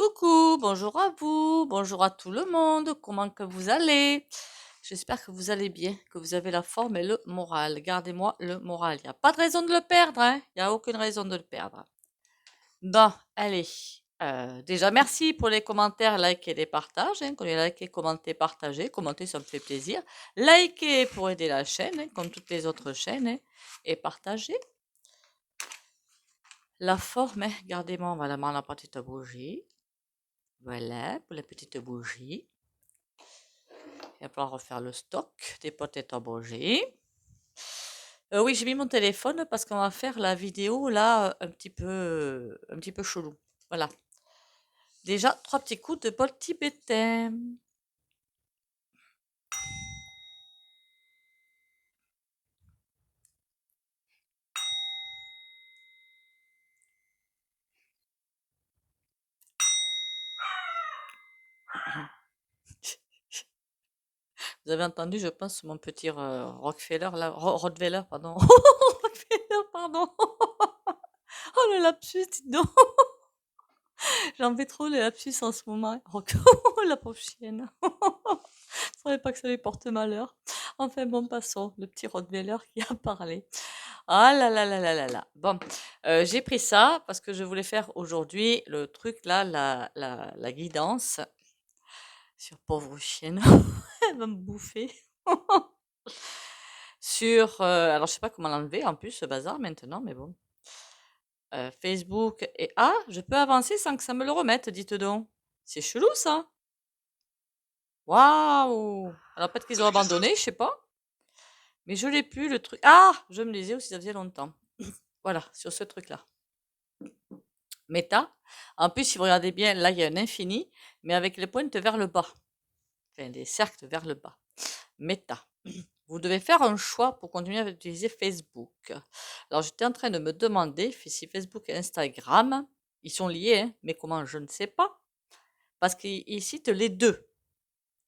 Coucou, bonjour à vous, bonjour à tout le monde, comment que vous allez? J'espère que vous allez bien, que vous avez la forme et le moral. Gardez-moi le moral, il n'y a pas de raison de le perdre, hein? Il n'y a aucune raison de le perdre. Bon, allez. Déjà, merci pour les commentaires, likes et les partages, hein, qu'on les likez, commenter, partager. Commenter, ça me fait plaisir. Likez pour aider la chaîne, hein, comme toutes les autres chaînes, hein, et partager. La forme, hein, gardez-moi, on va la mettre la petite bougie. Voilà, pour la petite bougie. Il va falloir refaire le stock des potettes à bougie. Oui, j'ai mis mon téléphone parce qu'on va faire la vidéo là un petit peu chelou. Voilà. Déjà, 3 petits coups de bol tibétain. Vous avez entendu, je pense, mon petit Rockefeller là, Rottweiler, pardon. Rockefeller, pardon. Oh le lapsus, dis donc. J'en fais trop les lapsus en ce moment. La pauvre chienne. Je savais pas que ça lui porte malheur. Enfin bon, passons. Le petit Rottweiler qui a parlé. Ah là là là là là là. Bon, j'ai pris ça parce que je voulais faire aujourd'hui le truc là, la guidance sur pauvre chienne. Elle va me bouffer. Sur, alors je sais pas comment l'enlever en plus ce bazar maintenant, mais bon. Facebook et ah, je peux avancer sans que ça me le remette, dites donc. C'est chelou ça. Waouh! Alors peut-être qu'ils ont abandonné, je sais pas. Mais je l'ai plus le truc. Ah! Je me disais aussi, ça faisait longtemps. Voilà, sur ce truc-là. Méta. En plus, si vous regardez bien, là, il y a un infini, mais avec les pointes vers le bas. Enfin, des cercles vers le bas. Méta. Vous devez faire un choix pour continuer à utiliser Facebook. Alors, j'étais en train de me demander si Facebook et Instagram, ils sont liés, hein, mais comment, je ne sais pas. Parce qu'ils citent les deux.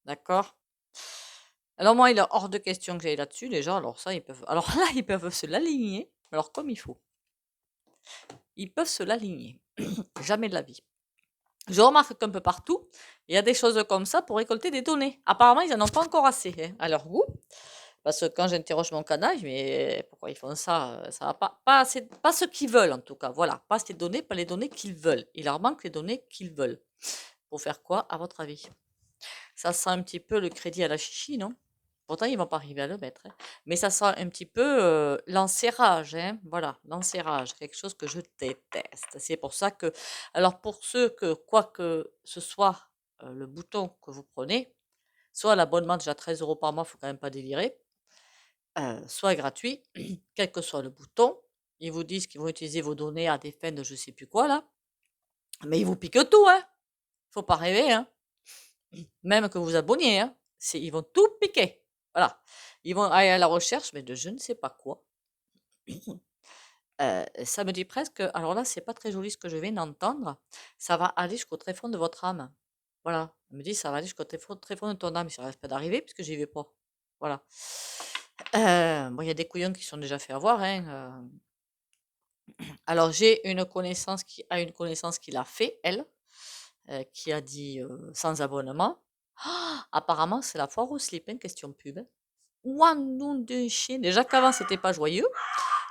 D'accord? Alors moi, il est hors de question que j'aille là-dessus déjà. Alors ça, ils peuvent. Alors là, ils peuvent se l'aligner. Alors comme il faut. Ils peuvent se l'aligner. Jamais de la vie. Je remarque qu'un peu partout, il y a des choses comme ça pour récolter des données. Apparemment, ils n'en ont pas encore assez, hein, à leur goût. Parce que quand j'interroge mon canal, je me dis, mais pourquoi ils font ça? Ça va pas assez, pas ce qu'ils veulent en tout cas. Voilà, pas ces données, pas les données qu'ils veulent. Il leur manque les données qu'ils veulent. Pour faire quoi, à votre avis? Ça sent un petit peu le crédit à la chichi, non? Pourtant, ils vont pas arriver à le mettre, hein. Mais ça sent un petit peu l'enserrage, hein. Voilà, l'enserrage, quelque chose que je déteste. C'est pour ça que, alors pour ceux que, quoi que ce soit le bouton que vous prenez, soit l'abonnement déjà 13 euros par mois, faut quand même pas délirer, soit gratuit, quel que soit le bouton, ils vous disent qu'ils vont utiliser vos données à des fins de je sais plus quoi là, mais ils vous piquent tout, hein. Faut pas rêver, hein. Même que vous abonniez, hein. Ils vont tout piquer. Voilà. Ils vont aller à la recherche, mais de je ne sais pas quoi. Ça me dit presque, alors là, c'est pas très joli ce que je viens d'entendre. Ça va aller jusqu'au tréfonds de votre âme. Voilà. Elle me dit, ça va aller jusqu'au tréfonds de ton âme. Ça risque pas d'arriver puisque j'y vais pas. Voilà. Bon, il y a des couillons qui sont déjà fait avoir, hein. Alors, j'ai une connaissance qui a une connaissance qui l'a fait, elle, qui a dit sans abonnement. Ah, apparemment, c'est la foire au slip, hein, question pub, hein. Ouah, nom de chien. Déjà qu'avant, c'était pas joyeux.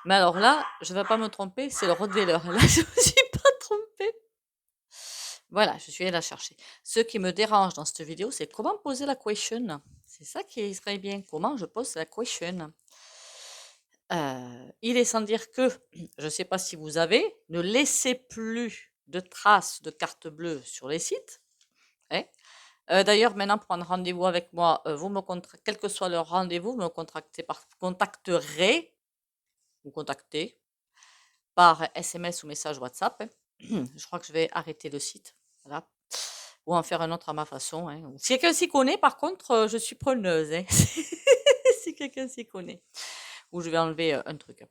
Mais alors là, je vais pas me tromper, c'est le Rottweiler. Là, je me suis pas trompée. Voilà, je suis allée la chercher. Ce qui me dérange dans cette vidéo, c'est comment poser la question. C'est ça qui serait bien. Comment je pose la question. Il est sans dire que, je ne sais pas si vous avez, ne laissez plus de traces de carte bleue sur les sites, hein. D'ailleurs, maintenant, pour prendre rendez-vous avec moi, quel que soit le rendez-vous, vous me contacterez, vous contactez par SMS ou message WhatsApp, hein. Je crois que je vais arrêter le site, voilà, ou en faire un autre à ma façon, hein. Si quelqu'un s'y connaît, par contre, je suis preneuse, hein. Si quelqu'un s'y connaît. Ou je vais enlever un truc.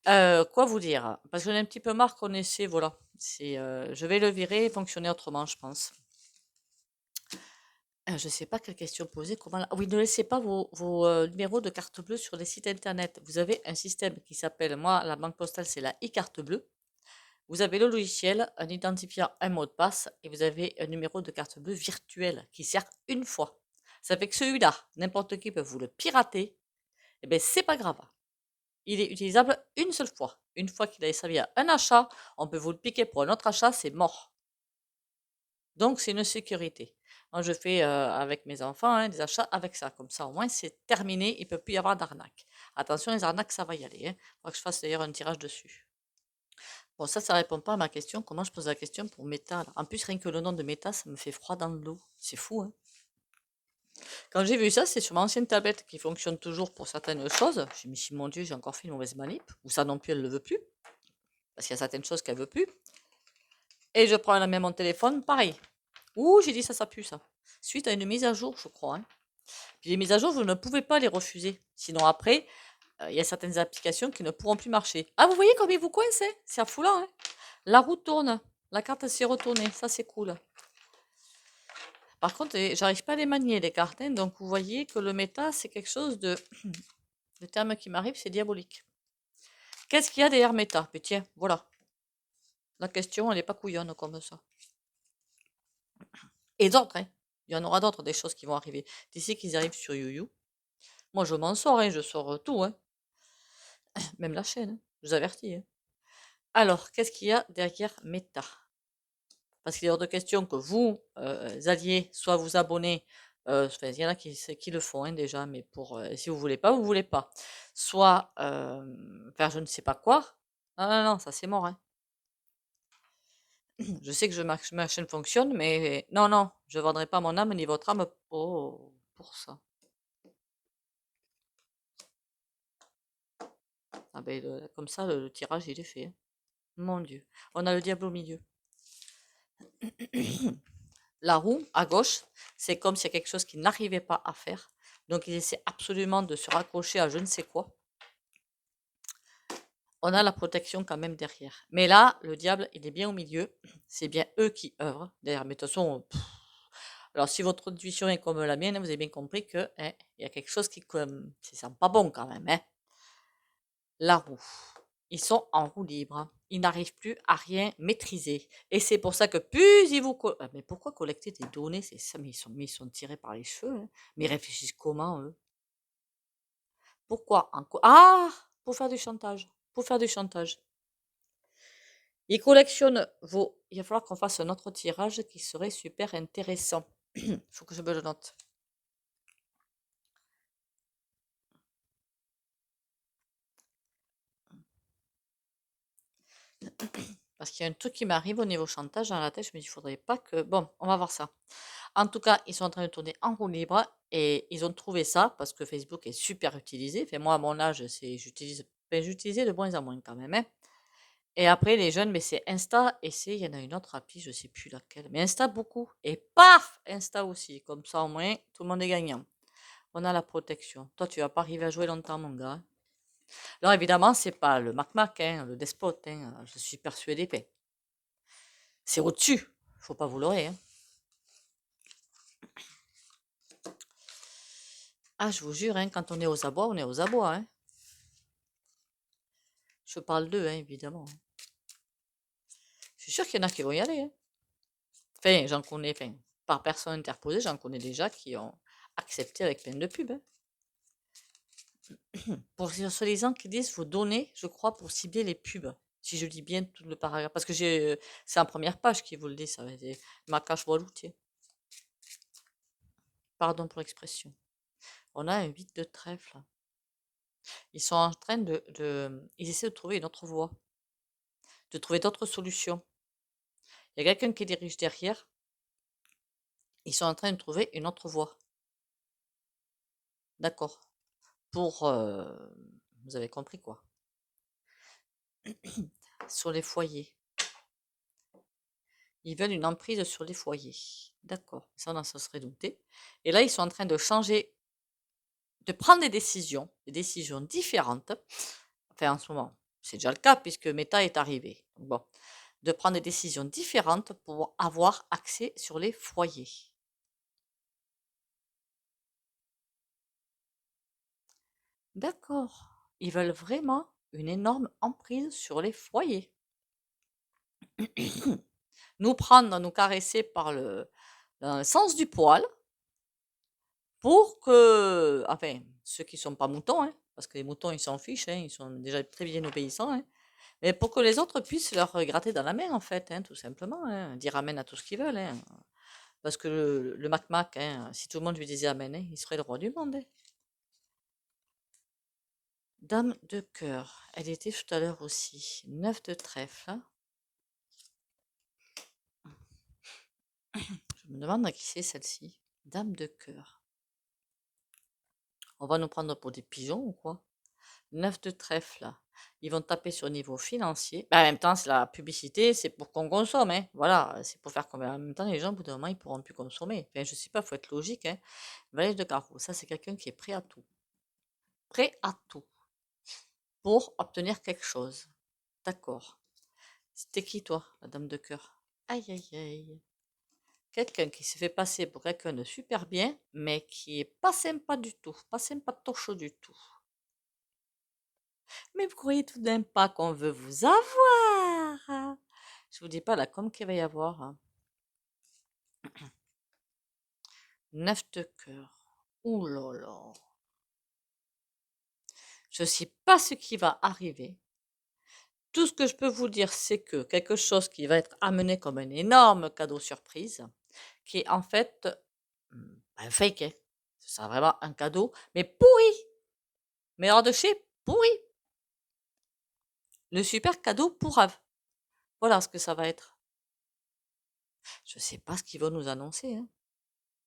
Quoi vous dire? Parce que j'en ai un petit peu marre qu'on essaie, voilà. Je vais le virer et fonctionner autrement, je pense. Je sais pas quelle question poser, comment oui, ne laissez pas vos numéros de carte bleue sur les sites internet. Vous avez un système qui s'appelle, moi, la banque postale, c'est la e-carte bleue. Vous avez le logiciel, un identifiant, un mot de passe et vous avez un numéro de carte bleue virtuel qui sert une fois. Ça fait que celui-là, n'importe qui peut vous le pirater, et bien c'est pas grave. Il est utilisable une seule fois. Une fois qu'il a servi à un achat, on peut vous le piquer pour un autre achat, c'est mort. Donc c'est une sécurité. Moi je fais avec mes enfants des achats avec ça. Comme ça au moins c'est terminé, il ne peut plus y avoir d'arnaque. Attention, les arnaques ça va y aller. Il faudra que je fasse d'ailleurs un tirage dessus. Bon, ça répond pas à ma question. Comment je pose la question pour Meta là. En plus, rien que le nom de Meta, ça me fait froid dans le dos. C'est fou, hein. Quand j'ai vu ça, c'est sur ma ancienne tablette qui fonctionne toujours pour certaines choses. Je me suis dit, mon Dieu, j'ai encore fait une mauvaise manip. Ou ça non plus, elle ne le veut plus. Parce qu'il y a certaines choses qu'elle veut plus. Et je prends la même mon téléphone, pareil. Ouh, j'ai dit ça pue ça. Suite à une mise à jour, je crois, hein. Puis les mises à jour, vous ne pouvez pas les refuser. Sinon après, il y a certaines applications qui ne pourront plus marcher. Ah, vous voyez comme il vous coince, hein. C'est affoulant, hein. La roue tourne. La carte s'est retournée. Ça, c'est cool. Par contre, j'arrive pas à les manier, les cartes, hein. Donc vous voyez que le méta, c'est quelque chose de... Le terme qui m'arrive, c'est diabolique. Qu'est-ce qu'il y a derrière méta? Mais tiens, voilà. La question, elle n'est pas couillonne comme ça. Et d'autres, hein. Il y en aura d'autres, des choses qui vont arriver. D'ici qu'ils arrivent sur YouYou. Moi, je m'en sors, hein. Je sors tout, hein. Même la chaîne, hein. Je vous avertis, hein. Alors, qu'est-ce qu'il y a derrière méta? Parce qu'il est hors de question que vous alliez soit vous abonner, enfin, il y en a qui le font, hein, déjà, mais si vous voulez pas, vous voulez pas. Soit faire je ne sais pas quoi. Non, non, non, ça c'est mort, hein. Je sais que ma chaîne fonctionne, mais non, non, je ne vendrai pas mon âme ni votre âme pour ça. Ah ben, comme ça, le tirage, il est fait, hein. Mon Dieu. On a le diable au milieu. La roue, à gauche, c'est comme s'il y a quelque chose qu'ils n'arrivaient pas à faire. Donc, ils essaient absolument de se raccrocher à je ne sais quoi. On a la protection quand même derrière. Mais là, le diable, il est bien au milieu. C'est bien eux qui œuvrent derrière. Mais de toute façon, alors si votre intuition est comme la mienne, vous avez bien compris que il y a quelque chose qui ça sent pas bon quand même, hein. La roue. Ils sont en roue libre. Ils n'arrivent plus à rien maîtriser. Et c'est pour ça que plus ils vous... Mais pourquoi collecter des données? C'est ça, mais ils sont tirés par les cheveux, hein. Mais ils réfléchissent comment, eux? Pourquoi Ah! Pour faire du chantage. Pour faire du chantage. Ils collectionnent vos... Il va falloir qu'on fasse un autre tirage qui serait super intéressant. Il faut que je me le note. Parce qu'il y a un truc qui m'arrive au niveau chantage dans la tête. Je me dis, il faudrait pas que... Bon, on va voir ça. En tout cas, ils sont en train de tourner en roue libre et ils ont trouvé ça parce que Facebook est super utilisé. Enfin, moi, à mon âge, j'utilisais de moins en moins quand même, hein. Et après, les jeunes, mais c'est Insta et il y en a une autre appli, je sais plus laquelle. Mais Insta, beaucoup. Et paf, Insta aussi. Comme ça, au moins, tout le monde est gagnant. On a la protection. Toi, tu vas pas arriver à jouer longtemps, mon gars, hein. Alors, évidemment, c'est pas le Mac, hein, le despote, hein, je suis persuadé. C'est au-dessus. Faut pas vous leurrer, hein. Ah, je vous jure, hein, quand on est aux abois, on est aux abois, hein. Je parle d'eux, hein, évidemment. Je suis sûr qu'il y en a qui vont y aller, hein. Enfin, j'en connais, enfin, par personne interposée, j'en connais déjà qui ont accepté avec peine de pub, hein. Pour sur les gens qui disent vos données, je crois, pour cibler les pubs. Si je lis bien tout le paragraphe. Parce que c'est en première page qui vous le dit, ça va être ma cache l'outil. Pardon pour l'expression. On a un 8 de trèfle. Ils sont en train ils essaient de trouver une autre voie, de trouver d'autres solutions. Il y a quelqu'un qui dirige derrière. Ils sont en train de trouver une autre voie. D'accord. Vous avez compris quoi. Sur les foyers. Ils veulent une emprise sur les foyers. D'accord. Ça, on en se serait douté. Et là, ils sont en train de changer, de prendre des décisions différentes. Enfin, en ce moment, c'est déjà le cas puisque Meta est arrivé. Donc, bon, de prendre des décisions différentes pour avoir accès sur les foyers. D'accord. Ils veulent vraiment une énorme emprise sur les foyers. nous prendre, nous caresser dans le sens du poil pour que, enfin, ceux qui sont pas moutons, hein, parce que les moutons, ils s'en fichent, hein, ils sont déjà très bien obéissants, hein, mais pour que les autres puissent leur gratter dans la main, en fait, hein, tout simplement, hein, dire amen à tout ce qu'ils veulent, hein, parce que le Mac, hein, si tout le monde lui disait amen, hein, il serait le roi du monde, hein. Dame de cœur, elle était tout à l'heure aussi. 9 de trèfle. Je me demande à qui c'est celle-ci. Dame de cœur. On va nous prendre pour des pigeons ou quoi? 9 de trèfle. Ils vont taper sur le niveau financier. Bah, en même temps, c'est la publicité, c'est pour qu'on consomme, hein. Voilà, c'est pour faire comme en même temps, les gens, au bout d'un moment, ils pourront plus consommer. Enfin, je sais pas, faut être logique, hein. Valet de carreau, ça, c'est quelqu'un qui est prêt à tout. Prêt à tout. Pour obtenir quelque chose. D'accord. C'était qui, toi, la dame de cœur? Aïe, aïe, aïe. Quelqu'un qui se fait passer pour quelqu'un de super bien, mais qui est pas sympa du tout, pas sympatoche du tout. Mais vous croyez tout d'un pas qu'on veut vous avoir? Je vous dis pas la com qu'il va y avoir, hein. 9 de cœur. Ouh là là. Je sais pas ce qui va arriver. Tout ce que je peux vous dire, c'est que quelque chose qui va être amené comme un énorme cadeau surprise, qui est en fait un fake, hein. Ce sera vraiment un cadeau, mais pourri, mais hors de chez pourri. Le super cadeau pourrave. Voilà ce que ça va être. Je sais pas ce qu'ils vont nous annoncer, hein.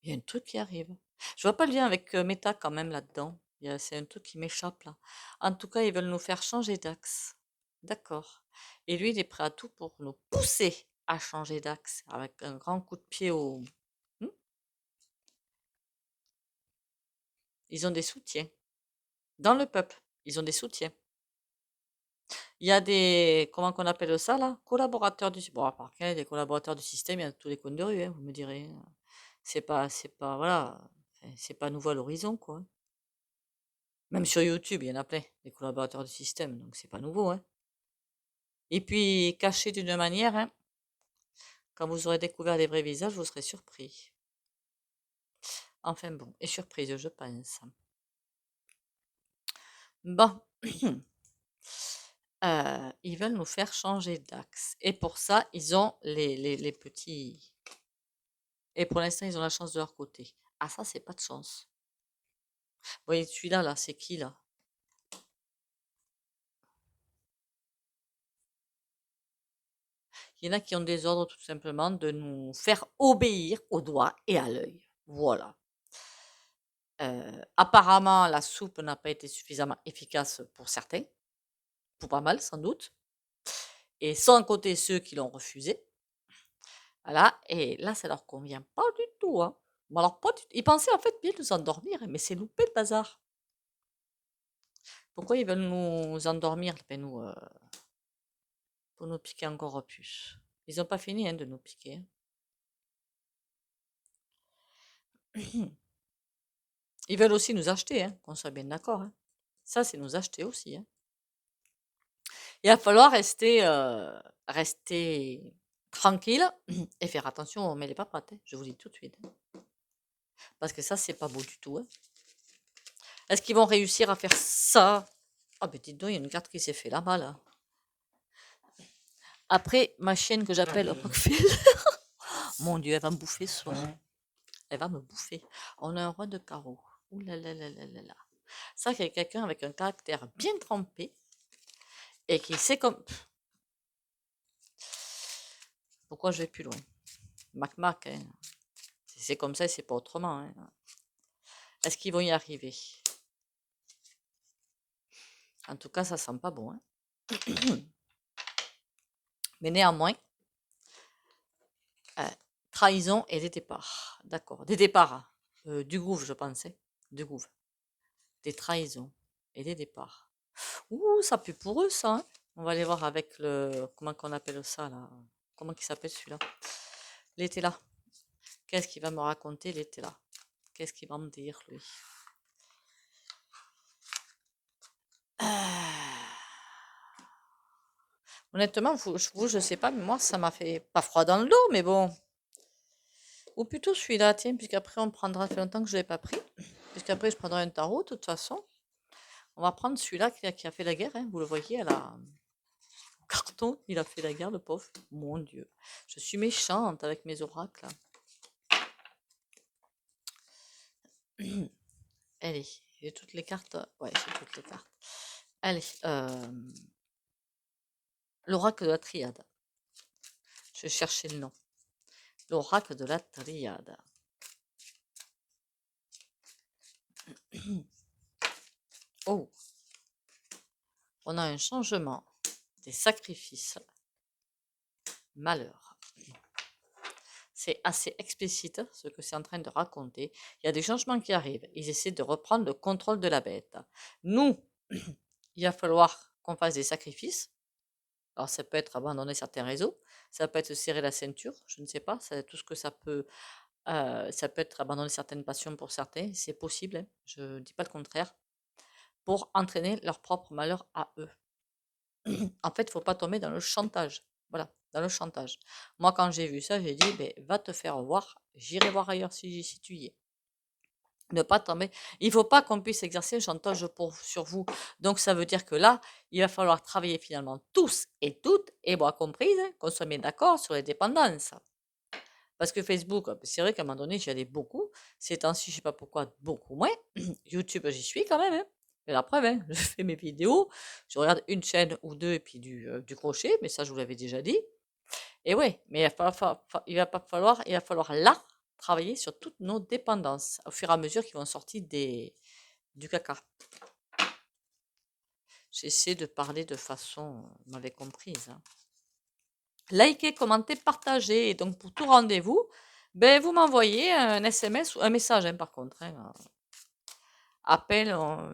Il y a un truc qui arrive. Je vois pas le lien avec Meta quand même là-dedans. C'est un truc qui m'échappe là. En tout cas, ils veulent nous faire changer d'axe. D'accord. Et lui, il est prêt à tout pour nous pousser à changer d'axe avec un grand coup de pied au. Hmm. Ils ont des soutiens. Dans le peuple, ils ont des soutiens. Il y a des, comment qu'on appelle ça là? Collaborateurs du, bon, à part qu'il y a des collaborateurs du système, il y a tous les coins de rue, hein, vous me direz. Voilà, c'est pas nouveau à l'horizon, quoi. Même sur YouTube, il y en a plein, des collaborateurs du système, donc c'est pas nouveau, hein. Et puis, caché d'une manière, hein, quand vous aurez découvert les vrais visages, vous serez surpris. Enfin bon, et surprise, je pense. Bon. Ils veulent nous faire changer d'axe. Et pour ça, ils ont les petits. Et pour l'instant, ils ont la chance de leur côté. Ah, ça, c'est pas de chance. Vous voyez, celui-là, là, c'est qui, là? Il y en a qui ont des ordres, tout simplement, de nous faire obéir au doigt et à l'œil. Voilà. Apparemment, la soupe n'a pas été suffisamment efficace pour certains. Pour pas mal, sans doute. Et sans compter ceux qui l'ont refusé. Voilà. Et là, ça leur convient pas du tout, hein. Bon, alors, pas du tout. Ils pensaient, en fait, bien nous endormir, mais c'est loupé le bazar. Pourquoi ils veulent nous endormir, nous, pour nous piquer encore plus? Ils n'ont pas fini, hein, de nous piquer, hein. Ils veulent aussi nous acheter, hein, qu'on soit bien d'accord, hein. Ça, c'est nous acheter aussi, hein. Il va falloir rester tranquille et faire attention où on met les papates, hein, je vous le dis tout de suite, hein. Parce que ça, c'est pas beau du tout, hein. Est-ce qu'ils vont réussir à faire ça? Ah, ben dites donc, il y a une carte qui s'est fait là-bas, là. Après, ma chienne que j'appelle Rockefeller, mon Dieu, elle va me bouffer ce soir. Elle va me bouffer. On a un roi de carreau. Ouh là là là là là là. Ça, c'est quelqu'un avec un caractère bien trempé et qui sait comme. Pourquoi je vais plus loin? Mac, hein. C'est comme ça et c'est pas autrement, hein. Est-ce qu'ils vont y arriver? En tout cas, ça sent pas bon, hein. Mais néanmoins, trahison et des départs. D'accord. Des départs. Du groove, je pensais. Du groove. Des trahisons et des départs. Ouh, ça pue pour eux, ça, hein. On va aller voir avec le. Comment qu'on appelle ça, là? Comment il s'appelle celui-là? Il était là. Qu'est-ce qu'il va me raconter? Il était là. Qu'est-ce qu'il va me dire, lui? Honnêtement, je sais pas, mais moi, ça m'a fait pas froid dans le dos, mais bon. Ou plutôt celui-là, tiens, puisqu'après on prendra, ça fait longtemps que je l'ai pas pris, puisqu'après je prendrai un tarot, de toute façon. On va prendre celui-là qui a fait la guerre, hein, vous le voyez à la carton, il a fait la guerre, le pauvre. Mon Dieu, je suis méchante avec mes oracles. Allez, j'ai toutes les cartes. Ouais, j'ai toutes les cartes. Allez, l'oracle de la triade. Je cherchais le nom. L'oracle de la triade. Oh, on a un changement, des sacrifices, malheur. C'est assez explicite ce que c'est en train de raconter. Il y a des changements qui arrivent. Ils essaient de reprendre le contrôle de la bête. Nous, il va falloir qu'on fasse des sacrifices. Alors ça peut être abandonner certains réseaux, ça peut être serrer la ceinture, je ne sais pas, c'est tout ce que ça peut être abandonner certaines passions pour certains, c'est possible, hein, je ne dis pas le contraire, pour entraîner leur propre malheur à eux. En fait, il ne faut pas tomber dans le chantage. Voilà, dans le chantage. Moi, quand j'ai vu ça, j'ai dit, ben, va te faire voir, j'irai voir ailleurs si tu y es. Ne pas tomber. Il ne faut pas qu'on puisse exercer un chantage sur vous. Donc, ça veut dire que là, il va falloir travailler finalement tous et toutes, et moi comprise, hein, qu'on soit bien d'accord sur les dépendances. Parce que Facebook, c'est vrai qu'à un moment donné, j'y allais beaucoup. Ces temps-ci, je ne sais pas pourquoi, beaucoup moins. YouTube, j'y suis quand même, hein. Et la preuve, hein, je fais mes vidéos, je regarde une chaîne ou deux et puis du crochet, mais ça, je vous l'avais déjà dit. Et ouais, mais il va falloir là travailler sur toutes nos dépendances au fur et à mesure qu'ils vont sortir du caca. J'essaie de parler de façon, vous m'avez comprise, hein. Likez, commentez, partagez. Et donc, pour tout rendez-vous, ben, vous m'envoyez un SMS ou un message, hein, par contre, hein. Appel,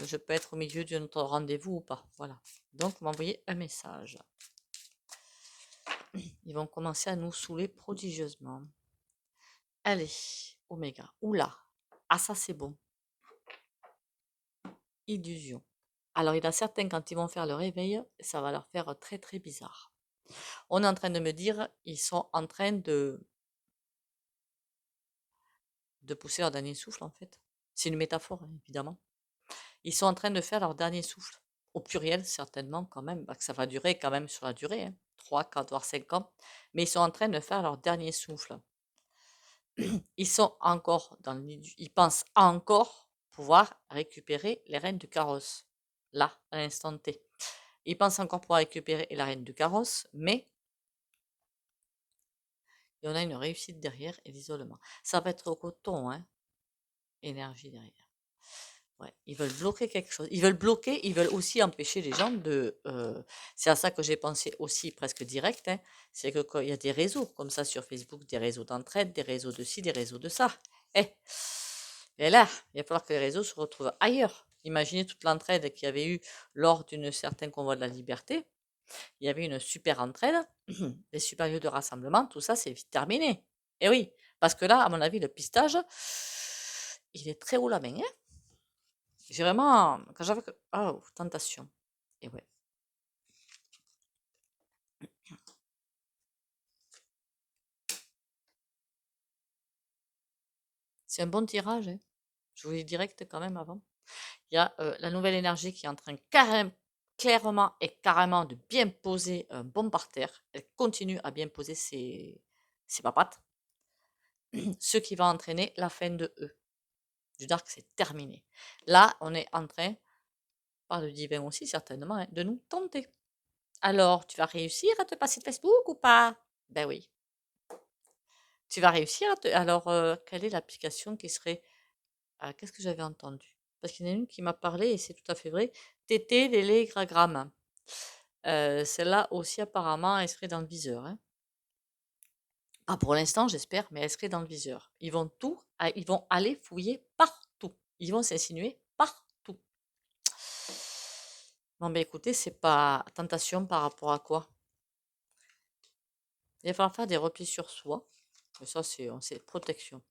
je peux être au milieu de notre rendez-vous ou pas. Voilà. Donc, vous m'envoyez un message. Ils vont commencer à nous saouler prodigieusement. Allez, Oméga. Oula. Ah, ça, c'est bon. Illusion. Alors, il y en a certains, quand ils vont faire le réveil, ça va leur faire très, très bizarre. On est en train de me dire, ils sont en train de pousser leur dernier souffle, en fait. C'est une métaphore, hein, évidemment. Ils sont en train de faire leur dernier souffle. Au pluriel, certainement, quand même, que ça va durer quand même sur la durée, hein, 3, 4, voire 5 ans. Mais ils sont en train de faire leur dernier souffle. Ils sont encore ils pensent encore pouvoir récupérer les rênes du carrosse. Là, à l'instant T. Ils pensent encore pouvoir récupérer la reine du carrosse, mais il y en a une réussite derrière et l'isolement. Ça va être au coton, hein. Énergie derrière. Ouais, ils veulent bloquer quelque chose. Ils veulent bloquer, ils veulent aussi empêcher les gens de. C'est à ça que j'ai pensé aussi presque direct, hein. C'est que quand il y a des réseaux comme ça sur Facebook, des réseaux d'entraide, des réseaux de ci, des réseaux de ça. Eh, et là, il va falloir que les réseaux se retrouvent ailleurs. Imaginez toute l'entraide qu'il y avait eu lors d'une certaine convoi de la liberté. Il y avait une super entraide, des super lieux de rassemblement, tout ça, c'est vite terminé. Et oui, parce que là, à mon avis, le pistage, il est très haut la main, hein. J'ai vraiment, quand j'avais, oh, tentation. Et ouais. C'est un bon tirage, hein. Je vous dis direct quand même avant. Il y a la nouvelle énergie qui est en train clairement et carrément de bien poser un bon parterre. Elle continue à bien poser ses papates. Ce qui va entraîner la fin de eux. Du dark, c'est terminé. Là, on est en train, par le divin aussi certainement, hein, de nous tenter. Alors, tu vas réussir à te passer de Facebook ou pas? Ben oui. Tu vas réussir à te... Alors, quelle est l'application qui serait... qu'est-ce que j'avais entendu? Parce qu'il y en a une qui m'a parlé, et c'est tout à fait vrai, TT, l'élégragramme. Celle-là aussi, apparemment, elle serait dans le viseur, hein. Ah, pour l'instant, j'espère, mais elle serait dans le viseur. Ils vont aller fouiller partout. Ils vont s'insinuer partout. Bon, ben écoutez, c'est pas tentation par rapport à quoi? Il va falloir faire des replis sur soi. Mais ça, c'est protection.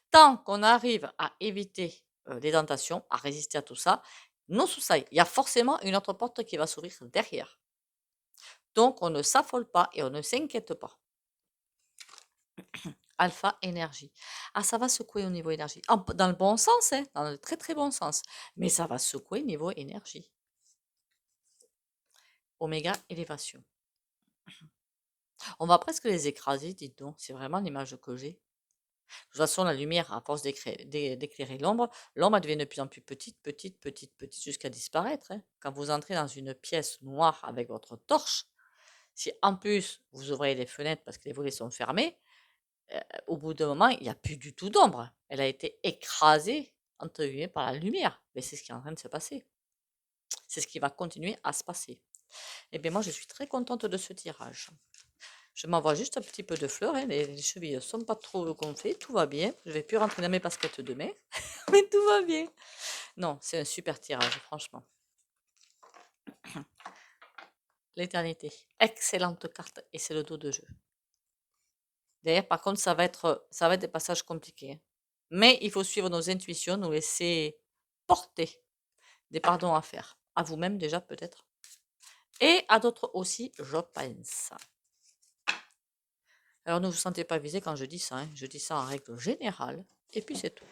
Tant qu'on arrive à éviter les tentations, à résister à tout ça, non sous ça, il y a forcément une autre porte qui va s'ouvrir derrière. Donc, on ne s'affole pas et on ne s'inquiète pas. Alpha énergie. Ah, ça va secouer au niveau énergie. Dans le bon sens, hein, dans le très très bon sens. Mais ça va secouer niveau énergie. Oméga élévation. On va presque les écraser, dites donc. C'est vraiment l'image que j'ai. De toute façon, la lumière, à force d'éclairer l'ombre, l'ombre devient de plus en plus petite, petite, petite, petite, jusqu'à disparaître. Hein. Quand vous entrez dans une pièce noire avec votre torche, si en plus vous ouvrez les fenêtres parce que les volets sont fermés, au bout d'un moment, il n'y a plus du tout d'ombre. Elle a été écrasée, entre guillemets, par la lumière. Mais c'est ce qui est en train de se passer. C'est ce qui va continuer à se passer. Eh bien, moi, je suis très contente de ce tirage. Je m'envoie juste un petit peu de fleurs. Hein. Les chevilles ne sont pas trop gonflées. Tout va bien. Je ne vais plus rentrer dans mes baskets demain. Mais tout va bien. Non, c'est un super tirage, franchement. L'éternité. Excellente carte. Et c'est le dos de jeu. D'ailleurs, par contre, ça va être des passages compliqués. Hein. Mais il faut suivre nos intuitions, nous laisser porter des pardons à faire. À vous-même déjà, peut-être. Et à d'autres aussi, je pense. Alors, ne vous sentez pas visé quand je dis ça. Hein. Je dis ça en règle générale. Et puis, c'est tout.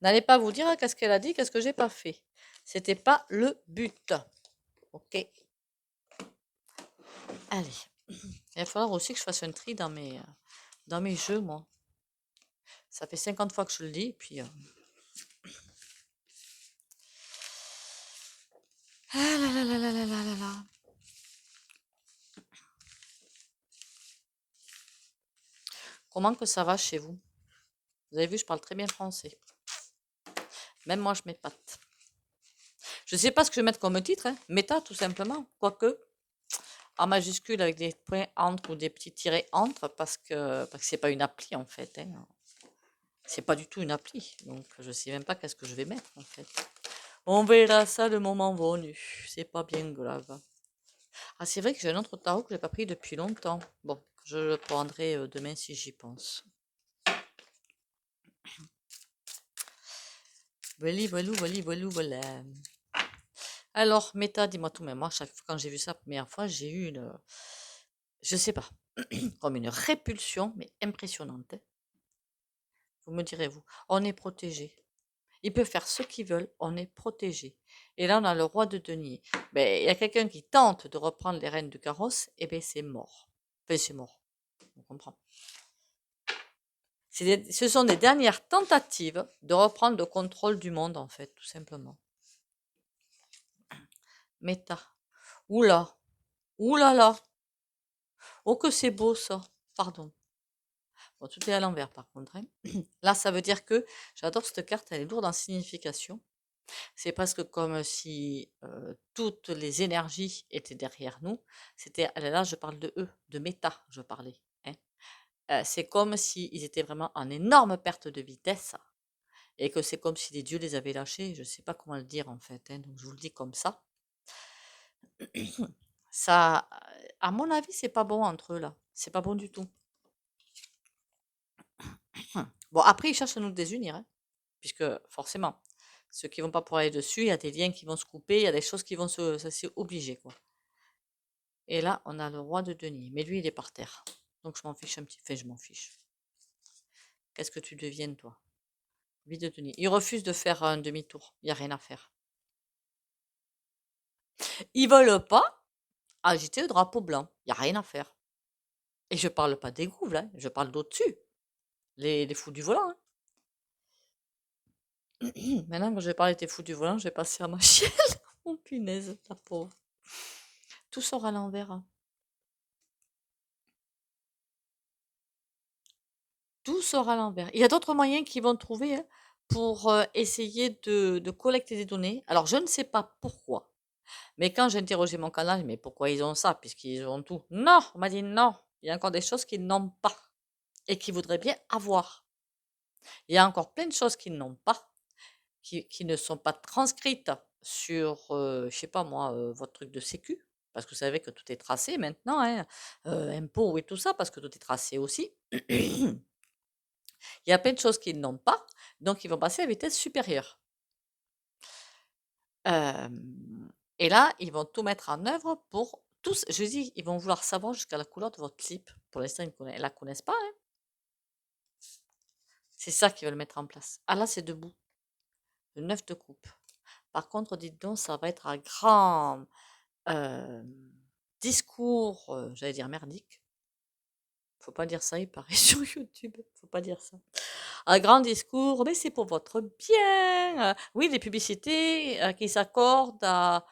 N'allez pas vous dire qu'est-ce qu'elle a dit, qu'est-ce que j'ai pas fait. C'était pas le but. Ok. Allez. Il va falloir aussi que je fasse un tri dans mes jeux, moi. Ça fait 50 fois que je le dis, puis... Ah là là là là là là là là. Comment que ça va chez vous? Vous avez vu, je parle très bien français. Même moi, je m'épate. Je ne sais pas ce que je vais mettre comme titre. Hein. Méta, tout simplement. Quoique, en majuscule avec des points entre ou des petits tirets entre, parce que c'est pas une appli, en fait. Hein. C'est pas du tout une appli. Donc, je sais même pas qu'est-ce que je vais mettre, en fait. On verra ça le moment venu. C'est pas bien grave. Ah, c'est vrai que j'ai un autre tarot que je n'ai pas pris depuis longtemps. Bon, je le prendrai demain si j'y pense. Voilà. Alors, Méta, dis-moi tout, mais moi, chaque fois quand j'ai vu ça la première fois, j'ai eu une, je sais pas, comme une répulsion, mais impressionnante. Hein. Vous me direz, vous, on est protégé. Ils peuvent faire ce qu'ils veulent, on est protégé. Et là, on a le roi de denier. Ben, il y a quelqu'un qui tente de reprendre les rênes du carrosse, et bien, c'est mort. Enfin, c'est mort. On comprend. Ce sont des dernières tentatives de reprendre le contrôle du monde, en fait, tout simplement. Méta. Oula. Oulala. Oh, que c'est beau, ça. Pardon. Bon, tout est à l'envers, par contre. Hein. Là, ça veut dire que j'adore cette carte, elle est lourde en signification. C'est presque comme si toutes les énergies étaient derrière nous. Là, je parle de eux, de méta, je parlais. Hein. C'est comme s'ils étaient vraiment en énorme perte de vitesse et que c'est comme si les dieux les avaient lâchés. Je ne sais pas comment le dire en fait, hein, donc je vous le dis comme ça. Ça, à mon avis, c'est pas bon entre eux là. C'est pas bon du tout. Bon, après, ils cherchent à nous désunir, hein, puisque forcément, ceux qui vont pas pouvoir aller dessus, il y a des liens qui vont se couper, il y a des choses qui vont ça c'est obligé, quoi. Et là, on a le roi de denier, mais lui, il est par terre. Donc, je m'en fiche un petit peu, je m'en fiche. Qu'est-ce que tu deviennes, toi? Lui de denier. Il refuse de faire un demi-tour, il n'y a rien à faire. Ils veulent pas agiter le drapeau blanc, il n'y a rien à faire. Et je parle pas des goules, hein, je parle d'au-dessus, les fous du volant. Hein. Maintenant, quand je vais parler des fous du volant, je vais passer à ma chienne. Oh punaise, la pauvre. Tout sort à l'envers. Hein. Tout sort à l'envers. Il y a d'autres moyens qu'ils vont trouver hein, pour essayer de collecter des données. Alors, je ne sais pas pourquoi. Mais quand j'ai interrogé mon canal, mais pourquoi ils ont ça, puisqu'ils ont tout? Non, on m'a dit non. Il y a encore des choses qu'ils n'ont pas et qu'ils voudraient bien avoir. Il y a encore plein de choses qu'ils n'ont pas, qui ne sont pas transcrites sur, je sais pas moi, votre truc de sécu. Parce que vous savez que tout est tracé maintenant, hein, impôts et tout ça, parce que tout est tracé aussi. Il y a plein de choses qu'ils n'ont pas, donc ils vont passer à vitesse supérieure. Et là, ils vont tout mettre en œuvre pour tous. Je dis, ils vont vouloir savoir jusqu'à la couleur de votre slip. Pour l'instant, ils ne la connaissent pas, hein. C'est ça qu'ils veulent mettre en place. Ah là, c'est debout. Le 9 de coupe. Par contre, dites donc, ça va être un grand discours, j'allais dire merdique. Faut pas dire ça, il paraît sur YouTube. Faut pas dire ça. Un grand discours, mais c'est pour votre bien. Oui, des publicités qui s'accordent à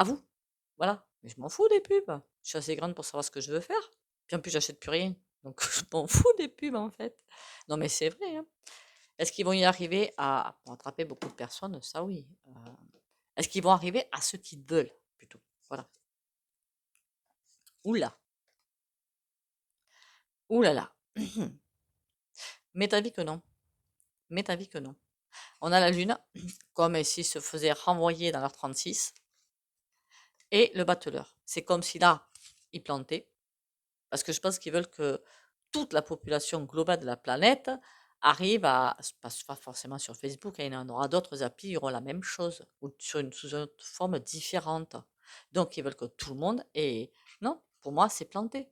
vous. Voilà. Mais je m'en fous des pubs. Je suis assez grande pour savoir ce que je veux faire. Puis en plus, j'achète plus rien. Donc, je m'en fous des pubs, en fait. Non, mais c'est vrai, hein. Est-ce qu'ils vont y arriver à pour attraper beaucoup de personnes? Ça, oui. Est-ce qu'ils vont arriver à ce qu'ils veulent, plutôt? Voilà. Oula. Oulala. Là là. Mais t'as vu que non. Mais t'as vu que non. On a la Lune, comme s'ils se faisaient renvoyer dans leur 36, et le battleur. C'est comme si là, ils plantaient, parce que je pense qu'ils veulent que toute la population globale de la planète arrive à, pas forcément sur Facebook, hein, il y en aura d'autres applis, ils auront la même chose, ou sous une autre forme différente. Donc, ils veulent que tout le monde, et non, pour moi, c'est planté.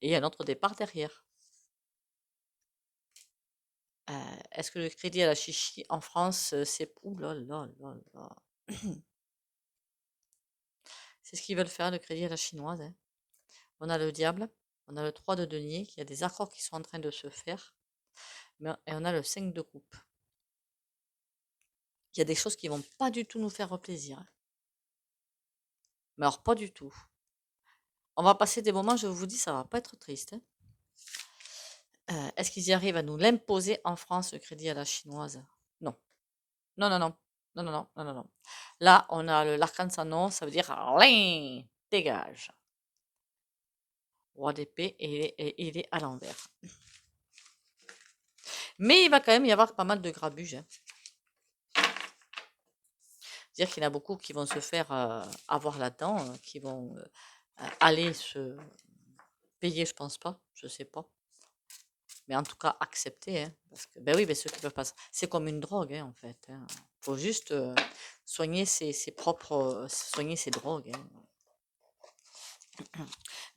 Et il y a un autre départ derrière. Est-ce que le crédit à la chichi en France, c'est... Ouh là là là là. C'est ce qu'ils veulent faire, le crédit à la chinoise, hein. On a le diable, on a le 3 de denier, il y a des accords qui sont en train de se faire, et on a le 5 de coupe. Il y a des choses qui vont pas du tout nous faire plaisir, hein. Mais alors pas du tout. On va passer des moments, je vous dis, ça va pas être triste, hein. Est-ce qu'ils y arrivent à nous l'imposer en France, le crédit à la chinoise? Non. Non, non, non. Non, non, non, non, non, non. Là, on a l'arcane sans nom, ça veut dire rien, dégage. Roi d'épée et il est à l'envers. Mais il va quand même y avoir pas mal de grabuge, hein. C'est-à-dire qu'il y en a beaucoup qui vont se faire avoir là-dedans, qui vont aller se payer, je pense pas, je sais pas. Mais en tout cas, accepter, hein, parce que, ben oui, mais ceux qui peuvent pas, c'est comme une drogue, hein, en fait, hein. Faut juste soigner ses propres, soigner ses drogues, hein.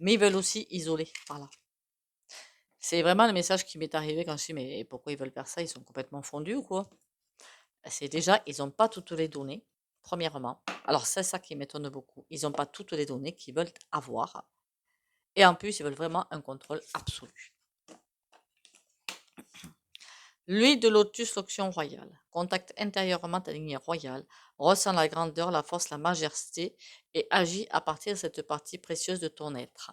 Mais ils veulent aussi isoler, voilà. C'est vraiment le message qui m'est arrivé quand je dis, mais pourquoi ils veulent faire ça? Ils sont complètement fondus ou quoi? C'est déjà, ils n'ont pas toutes les données, premièrement. Alors, c'est ça qui m'étonne beaucoup. Ils n'ont pas toutes les données qu'ils veulent avoir. Et en plus, ils veulent vraiment un contrôle absolu. L'huile de lotus, l'onction royale. Contacte intérieurement ta lignée royale, ressent la grandeur, la force, la majesté et agit à partir de cette partie précieuse de ton être.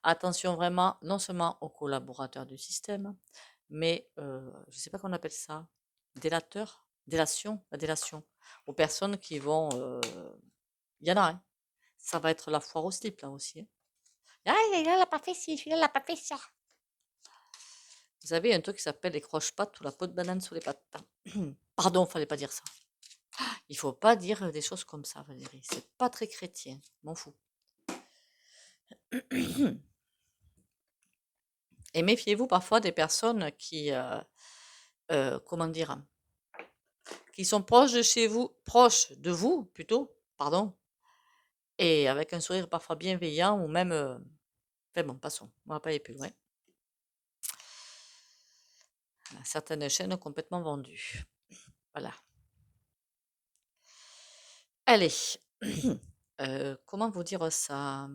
Attention vraiment, non seulement aux collaborateurs du système, mais je ne sais pas comment on appelle ça, délateur, délation, la délation, aux personnes qui vont... Il y en a, hein. Ça va être la foire au slip, là aussi, hein. Ah, il n'a pas fait ci, il n'a pas fait ça. Vous savez, il y a un truc qui s'appelle les croche-pattes ou la peau de banane sur les pattes. Pardon, fallait pas dire ça. Il faut pas dire des choses comme ça, Valérie. C'est pas très chrétien. M'en fous. Et méfiez-vous parfois des personnes qui, comment dire, qui sont proches de chez vous, proches de vous plutôt, pardon, et avec un sourire parfois bienveillant ou même, enfin bon, passons, on va pas aller plus loin. Certaines chaînes complètement vendues. Voilà. Allez, comment vous dire ça?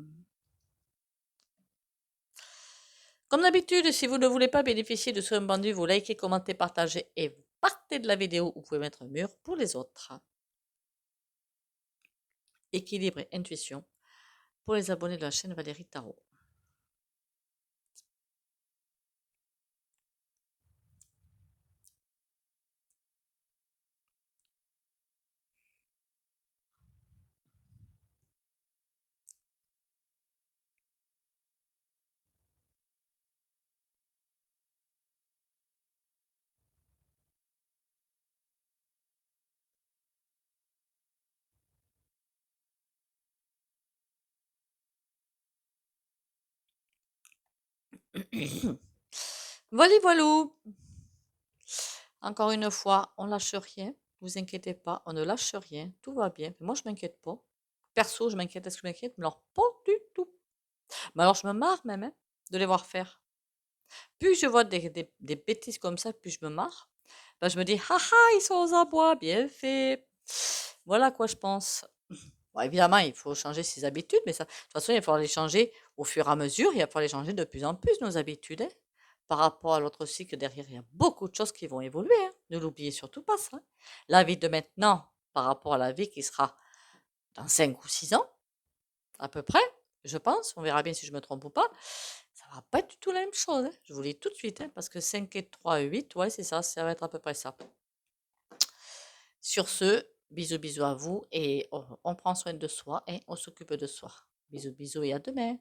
Comme d'habitude, si vous ne voulez pas bénéficier de soins bandus, vous likez, commentez, partagez et vous partez de la vidéo. Vous pouvez mettre un mur pour les autres. Équilibre et intuition pour les abonnés de la chaîne Valérie Tarot. Voilà, voilà. Encore une fois, on lâche rien. vous inquiétez pas, on ne lâche rien, tout va bien. Moi, je m'inquiète pas. Perso, je m'inquiète, est-ce que je m'inquiète? Mais alors, pas du tout. Mais alors, je me marre même, hein, de les voir faire. Plus je vois des bêtises comme ça, plus je me marre. Ben, je me dis, haha, ils sont aux abois, bien fait. Voilà quoi je pense. Bon, évidemment, il faut changer ses habitudes, mais ça, de toute façon, il va falloir les changer au fur et à mesure. Il va falloir les changer de plus en plus, nos habitudes, hein. Par rapport à l'autre cycle derrière, il y a beaucoup de choses qui vont évoluer, hein. Ne l'oubliez surtout pas, ça, hein. La vie de maintenant, par rapport à la vie qui sera dans 5 ou 6 ans, à peu près, je pense. On verra bien si je me trompe ou pas. Ça va pas être du tout la même chose, hein. Je vous le dis tout de suite, hein, parce que 5 et 3 et 8, ouais, c'est ça, ça va être à peu près ça. Sur ce, bisous bisous à vous et on prend soin de soi et on s'occupe de soi. Bisous bisous et à demain.